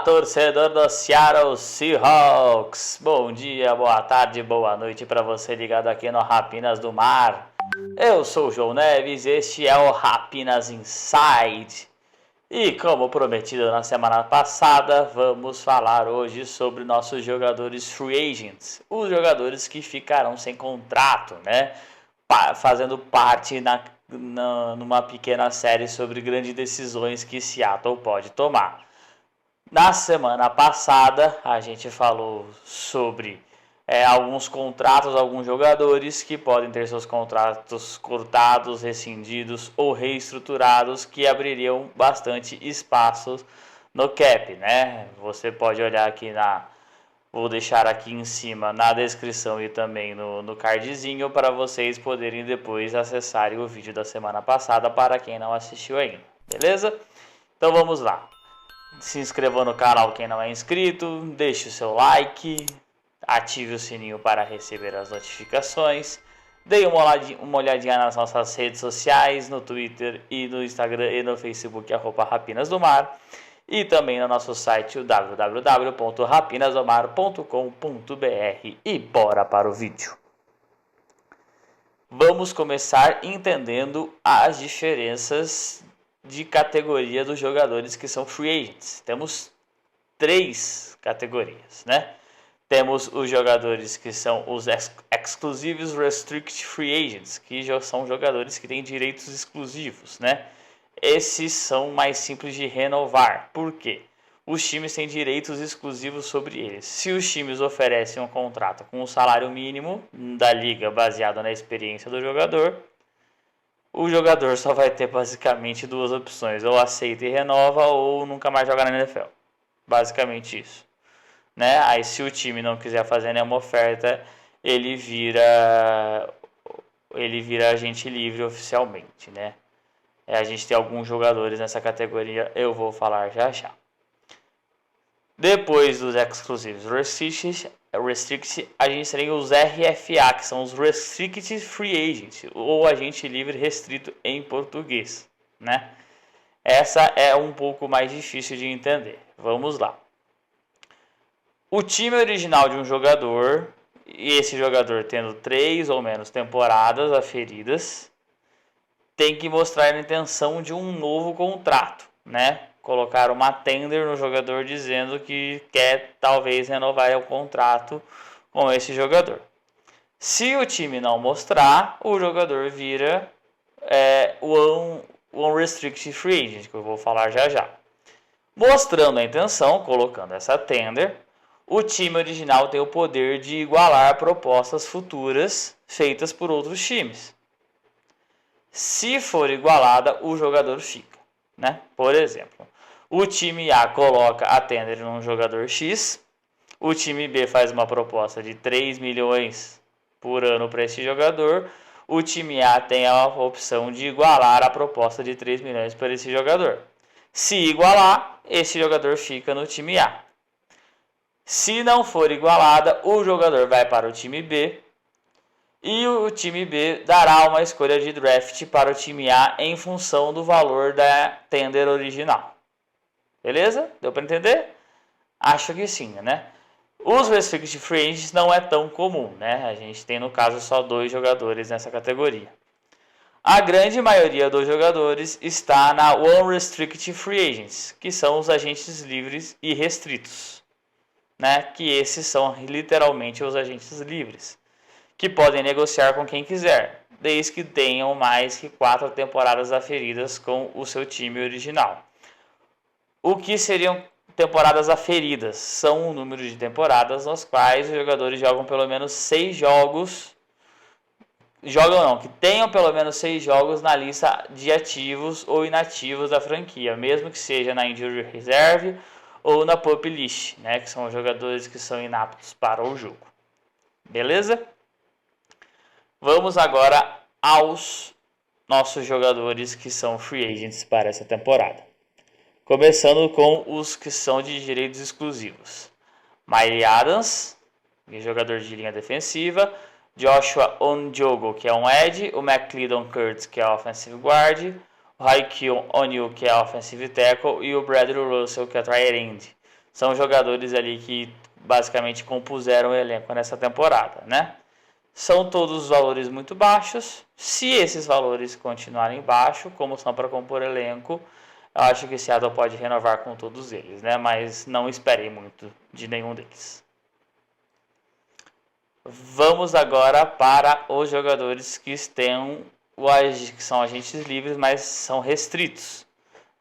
torcedor do Seattle Seahawks! Bom dia, boa tarde, boa noite para você ligado aqui no Rapinas do Mar. Eu sou o João Neves, este é o Rapinas Inside. E como prometido na semana passada, vamos falar hoje sobre nossos jogadores free agents. Os jogadores que ficarão sem contrato, né? Fazendo parte numa pequena série sobre grandes decisões que Seattle pode tomar. Na semana passada, a gente falou sobre alguns contratos, alguns jogadores que podem ter seus contratos cortados, rescindidos ou reestruturados, que abririam bastante espaços no cap, né? Você pode olhar aqui vou deixar aqui em cima na descrição e também no cardzinho para vocês poderem depois acessarem o vídeo da semana passada para quem não assistiu ainda, beleza? Então vamos lá. Se inscreva no canal quem não é inscrito, deixe o seu like, ative o sininho para receber as notificações, dê uma olhadinha nas nossas redes sociais, no Twitter e no Instagram e no Facebook, @Rapinas do Mar, e também no nosso site www.rapinasdomar.com.br. E bora para o vídeo. Vamos começar entendendo as diferenças de categoria dos jogadores que são free agents. Temos 3 categorias, né? Temos os jogadores que são os exclusivos restricted free agents, que já são jogadores que têm direitos exclusivos, né? Esses são mais simples de renovar. Por quê? Os times têm direitos exclusivos sobre eles. Se os times oferecem um contrato com um salário mínimo da liga baseado na experiência do jogador, o jogador só vai ter basicamente 2 opções: ou aceita e renova, ou nunca mais joga na NFL. Basicamente isso, né? Aí se o time não quiser fazer nenhuma oferta, ele vira agente livre oficialmente, né? A gente tem alguns jogadores nessa categoria, eu vou falar já já. Depois dos exclusivos restricted, a gente tem os RFA, que são os Restricted Free Agent, ou agente livre restrito em português, né? Essa é um pouco mais difícil de entender. Vamos lá. O time original de um jogador, e esse jogador tendo 3 ou menos temporadas aferidas, tem que mostrar a intenção de um novo contrato, né? Colocar uma tender no jogador dizendo que quer talvez renovar o contrato com esse jogador. Se o time não mostrar, o jogador vira o unrestricted free agent, que eu vou falar já já. Mostrando a intenção, colocando essa tender, o time original tem o poder de igualar propostas futuras feitas por outros times. Se for igualada, o jogador fica, né? Por exemplo, o time A coloca a tender num jogador X, o time B faz uma proposta de 3 milhões por ano para esse jogador, o time A tem a opção de igualar a proposta de 3 milhões para esse jogador. Se igualar, esse jogador fica no time A. Se não for igualada, o jogador vai para o time B, e o time B dará uma escolha de draft para o time A em função do valor da tender original. Beleza? Deu para entender? Acho que sim, né? Os Restricted Free Agents não é tão comum, né? A gente tem no caso só 2 jogadores nessa categoria. A grande maioria dos jogadores está na Unrestricted Free Agents, que são os agentes livres e restritos, né? Que esses são literalmente os agentes livres, que podem negociar com quem quiser, desde que tenham mais que 4 temporadas aferidas com o seu time original. O que seriam temporadas aferidas? São o número de temporadas nas quais os jogadores jogam pelo menos 6 jogos. Que tenham pelo menos 6 jogos na lista de ativos ou inativos da franquia, mesmo que seja na Injury Reserve ou na Pup List, né? Que são os jogadores que são inaptos para o jogo. Beleza? Vamos agora aos nossos jogadores que são free agents para essa temporada. Começando com os que são de direitos exclusivos. Mike Adams, jogador de linha defensiva. Joshua Ondiogo, que é um edge. O McClendon Kurtz, que é offensive guard. O Hakeem O'Neal, que é offensive tackle. E o Bradley Russell, que é tight end. São jogadores ali que basicamente compuseram o elenco nessa temporada, né? São todos valores muito baixos. Se esses valores continuarem baixos, como são para compor elenco, eu acho que Seattle pode renovar com todos eles, né? Mas não esperei muito de nenhum deles. Vamos agora para os jogadores que são agentes livres, mas são restritos,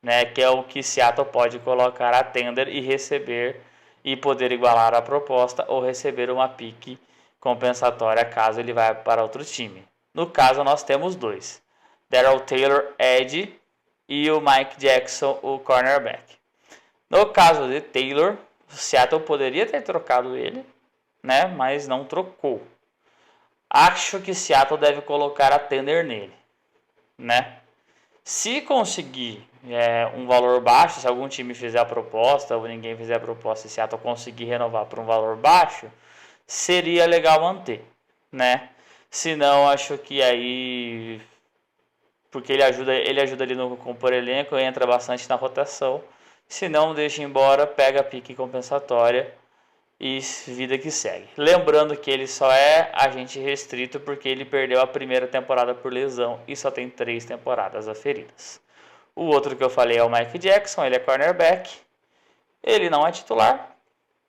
né? Que é o que Seattle pode colocar a tender e receber e poder igualar a proposta ou receber uma pique compensatória caso ele vá para outro time. No caso, nós temos dois: Darrell Taylor, edge, e o Mike Jackson, o cornerback. No caso de Taylor, Seattle poderia ter trocado ele, né? Mas não trocou. Acho que Seattle deve colocar a tender nele, né? Se conseguir um valor baixo, se algum time fizer a proposta ou ninguém fizer a proposta e Seattle conseguir renovar por um valor baixo, seria legal manter, né? Se não, acho que aí, porque ele ajuda ali no compor elenco, entra bastante na rotação. Se não, deixa embora, pega a pique compensatória e vida que segue. Lembrando que ele só é agente restrito porque ele perdeu a primeira temporada por lesão e só tem 3 temporadas aferidas. O outro que eu falei é o Mike Jackson, ele é cornerback. Ele não é titular,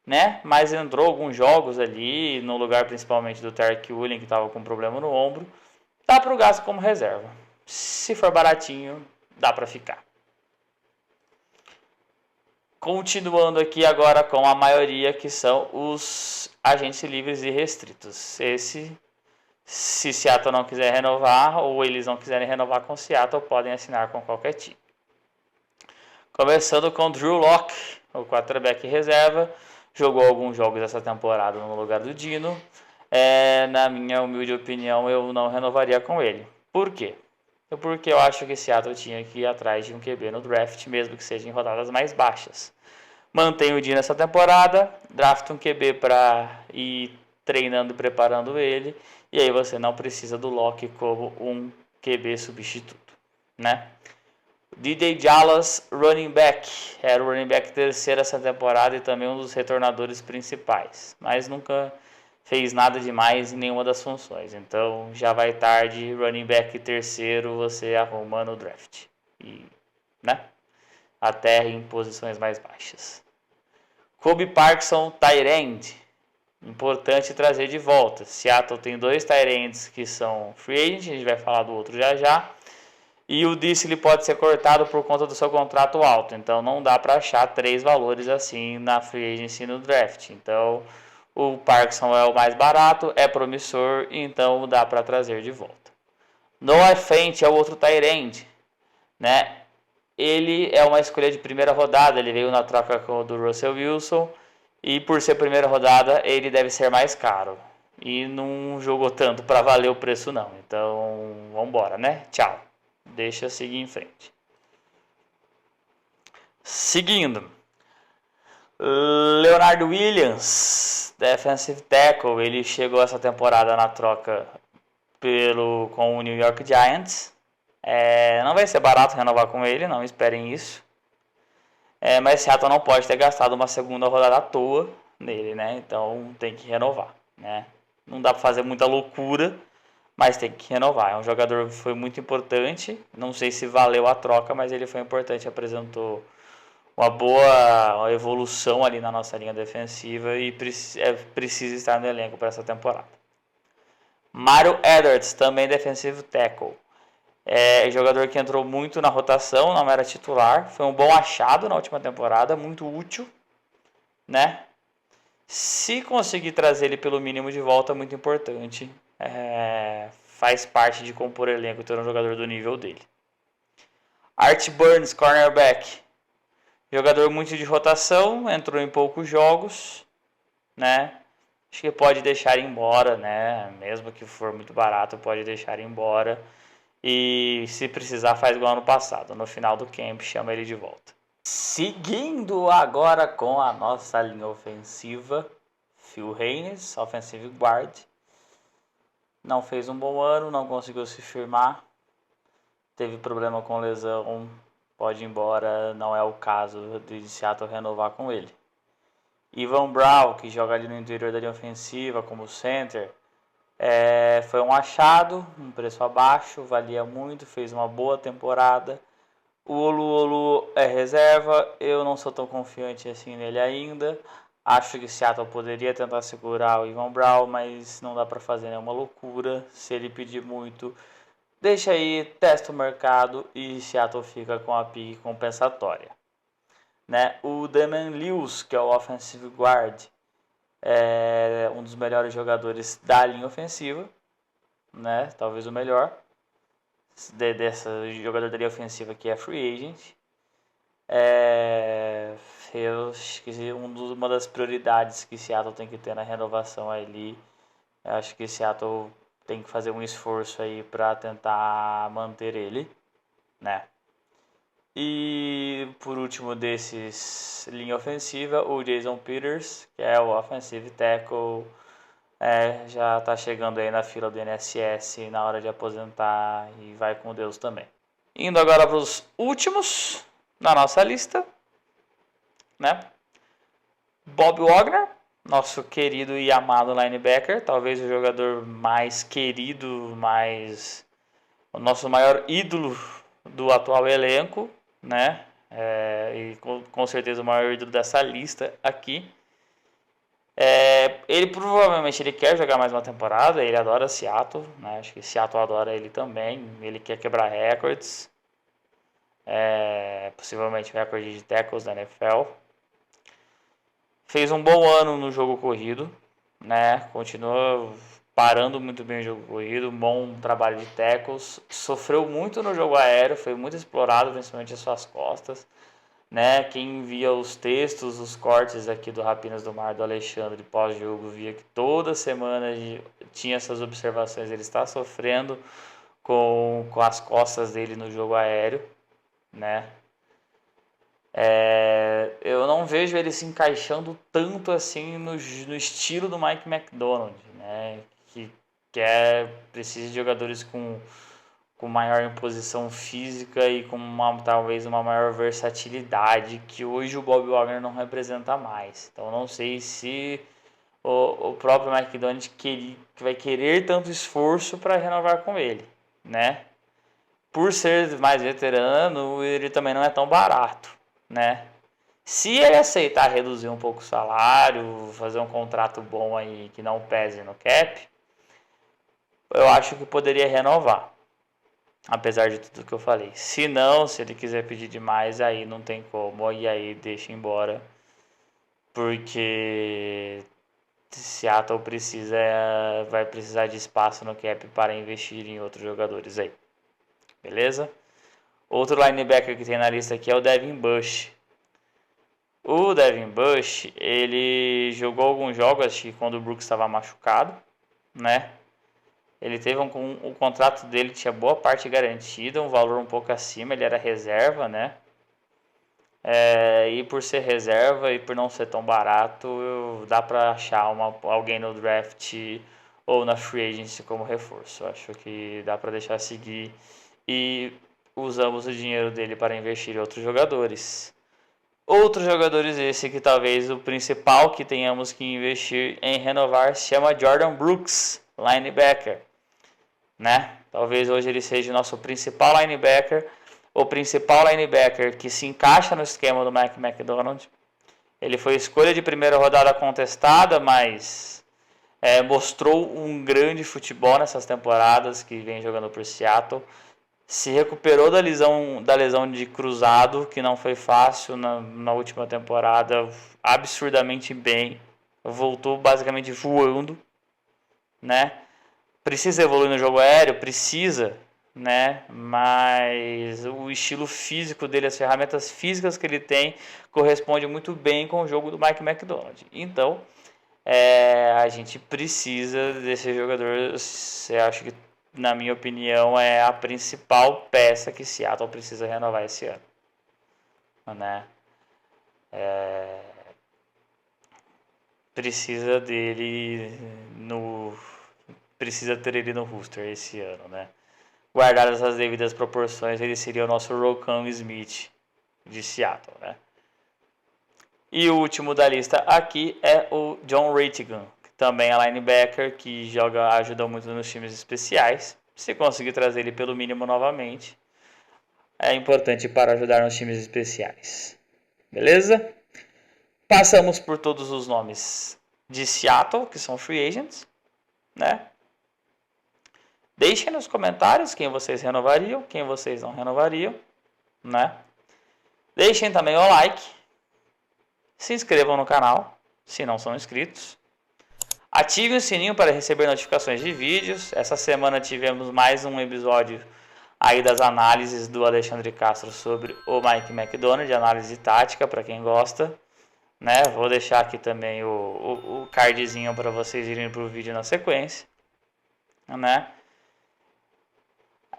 né? Mas entrou alguns jogos ali, no lugar principalmente do Tarek Woolen, que estava com problema no ombro. Dá para o gasto como reserva. Se for baratinho, dá para ficar. Continuando aqui agora com a maioria, que são os agentes livres e restritos. Se Seattle não quiser renovar ou eles não quiserem renovar com Seattle, podem assinar com qualquer time. Começando com Drew Lock, o quarterback reserva. Jogou alguns jogos essa temporada no lugar do Dino. Na minha humilde opinião, eu não renovaria com ele. Por quê? Porque eu acho que Seattle tinha que ir atrás de um QB no draft, mesmo que seja em rodadas mais baixas. Mantém o Dino nessa temporada, drafta um QB para ir treinando e preparando ele, e aí você não precisa do Locke como um QB substituto, né? DJ Dallas, running back, era o running back terceiro essa temporada e também um dos retornadores principais, mas nunca fez nada demais em nenhuma das funções, então já vai tarde, running back terceiro você arruma no draft, e, né? Até em posições mais baixas. Kobe Parkinson, tight end. Importante trazer de volta. Seattle tem 2 tight ends que são free agent, a gente vai falar do outro já já. E o Dissly pode ser cortado por conta do seu contrato alto. Então não dá para achar 3 valores assim na free agency e no draft. Então o Parkinson é o mais barato, é promissor, então dá para trazer de volta. Noah Fant é o outro tight end, né? Ele é uma escolha de primeira rodada, ele veio na troca do Russell Wilson e por ser primeira rodada ele deve ser mais caro e não jogou tanto para valer o preço não, então vamos embora, né? Tchau, deixa eu seguir em frente. Seguindo, Leonard Williams, defensive tackle, ele chegou essa temporada na troca com o New York Giants. Não vai ser barato renovar com ele, não esperem isso. Mas Seattle não pode ter gastado uma segunda rodada à toa nele, né? Então tem que renovar, né? Não dá para fazer muita loucura, mas tem que renovar. É um jogador que foi muito importante. Não sei se valeu a troca, mas ele foi importante, apresentou uma boa evolução ali na nossa linha defensiva e precisa estar no elenco para essa temporada. Mario Edwards, também defensive tackle. Jogador que entrou muito na rotação, não era titular. Foi um bom achado na última temporada, muito útil, né? Se conseguir trazer ele pelo mínimo de volta, muito importante. Faz parte de compor elenco ter um jogador do nível dele. Art Burns, cornerback. Jogador muito de rotação, entrou em poucos jogos, né? Acho que pode deixar embora, né? Mesmo que for muito barato, pode deixar embora. E se precisar, faz igual ano passado. No final do camp, chama ele de volta. Seguindo agora com a nossa linha ofensiva. Phil Haynes, offensive guard. Não fez um bom ano, não conseguiu se firmar. Teve problema com lesão. Pode ir embora, não é o caso de Seattle renovar com ele. Ivan Brown, que joga ali no interior da linha ofensiva como center, foi um achado, um preço abaixo, valia muito, fez uma boa temporada. O Olu é reserva, eu não sou tão confiante assim nele ainda. Acho que Seattle poderia tentar segurar o Ivan Brown, mas não dá para fazer nenhuma loucura. Se ele pedir muito, deixa aí, testa o mercado e Seattle fica com a pique compensatória. Né? O Damian Lewis, que é o offensive guard, é um dos melhores jogadores da linha ofensiva, né? Talvez o melhor dessa jogador da linha ofensiva que é free agent. Eu acho que uma das prioridades que Seattle tem que ter na renovação ali, eu acho que Seattle tem que fazer um esforço aí para tentar manter ele, né? E por último desses linha ofensiva, o Jason Peters, que é o offensive tackle, já está chegando aí na fila do INSS na hora de aposentar e vai com Deus também. Indo agora para os últimos na nossa lista, né? Bob Wagner, nosso querido e amado linebacker, talvez o jogador mais querido, o nosso maior ídolo do atual elenco, né? E com certeza o maior ídolo dessa lista aqui. Ele provavelmente quer jogar mais uma temporada, ele adora Seattle, né? Acho que Seattle adora ele também, ele quer quebrar recordes, possivelmente recorde de tackles da NFL. Fez um bom ano no jogo corrido, né? Continua parando muito bem o jogo corrido, bom trabalho de tackles, sofreu muito no jogo aéreo, foi muito explorado, principalmente as suas costas, né? Quem via os textos, os cortes aqui do Rapinas do Mar, do Alexandre, pós-jogo, via que toda semana tinha essas observações, ele está sofrendo com as costas dele no jogo aéreo, né? Eu não vejo ele se encaixando tanto assim no estilo do Mike McDonald, né? Que precisa de jogadores com maior imposição física e com talvez uma maior versatilidade que hoje o Bob Wagner não representa mais. Então não sei se o próprio McDonald vai querer tanto esforço para renovar com ele, né? Por ser mais veterano, ele também não é tão barato, né? Se ele aceitar reduzir um pouco o salário, fazer um contrato bom aí que não pese no cap, eu acho que poderia renovar. Apesar de tudo que eu falei. Se não, se ele quiser pedir demais, aí não tem como. E aí deixa embora. Porque Seattle vai precisar de espaço no cap para investir em outros jogadores aí. Beleza? Outro linebacker que tem na lista aqui é o Devin Bush. O Devin Bush, ele jogou alguns jogos, acho que quando o Brooks estava machucado, né? Ele teve o contrato dele tinha boa parte garantida, um valor um pouco acima, ele era reserva, né? E por ser reserva e por não ser tão barato, dá para achar alguém no draft ou na free agency como reforço. Acho que dá para deixar seguir e usamos o dinheiro dele para investir em outros jogadores. Outros jogadores esse que talvez o principal que tenhamos que investir em renovar se chama Jordan Brooks, linebacker, né? Talvez hoje ele seja o nosso principal linebacker, o principal linebacker que se encaixa no esquema do Mike McDonald. Ele foi escolha de primeira rodada contestada, mas mostrou um grande futebol nessas temporadas que vem jogando por Seattle. Se recuperou da lesão de cruzado, que não foi fácil na última temporada, absurdamente bem. Voltou basicamente voando, né? Precisa evoluir no jogo aéreo? Precisa, né? Mas o estilo físico dele, as ferramentas físicas que ele tem, corresponde muito bem com o jogo do Mike McDonald. Então, a gente precisa desse jogador. Eu acho que, na minha opinião, é a principal peça que Seattle precisa renovar esse ano, né? Precisa dele precisa ter ele no roster esse ano, né? Guardadas as devidas proporções, ele seria o nosso Roquan Smith de Seattle, né? E o último da lista aqui é o John Rattigan, que também é linebacker, que ajuda muito nos times especiais. Se conseguir trazer ele pelo mínimo novamente, é importante para ajudar nos times especiais. Beleza? Passamos por todos os nomes de Seattle, que são free agents, né? Deixem nos comentários quem vocês renovariam, quem vocês não renovariam, né? Deixem também o like. Se inscrevam no canal, se não são inscritos. Ative o sininho para receber notificações de vídeos. Essa semana tivemos mais um episódio aí das análises do Alexandre Castro sobre o Mike McDonald, de análise tática, para quem gosta. Né? Vou deixar aqui também o cardzinho para vocês irem para o vídeo na sequência. Né?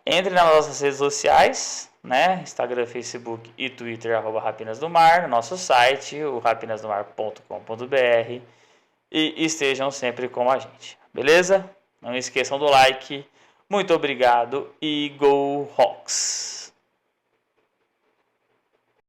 Entre nas nossas redes sociais, né? Instagram, Facebook e Twitter, @rapinasdomar, no nosso site, o rapinasdomar.com.br, e estejam sempre com a gente, beleza? Não esqueçam do like. Muito obrigado e Go Hawks!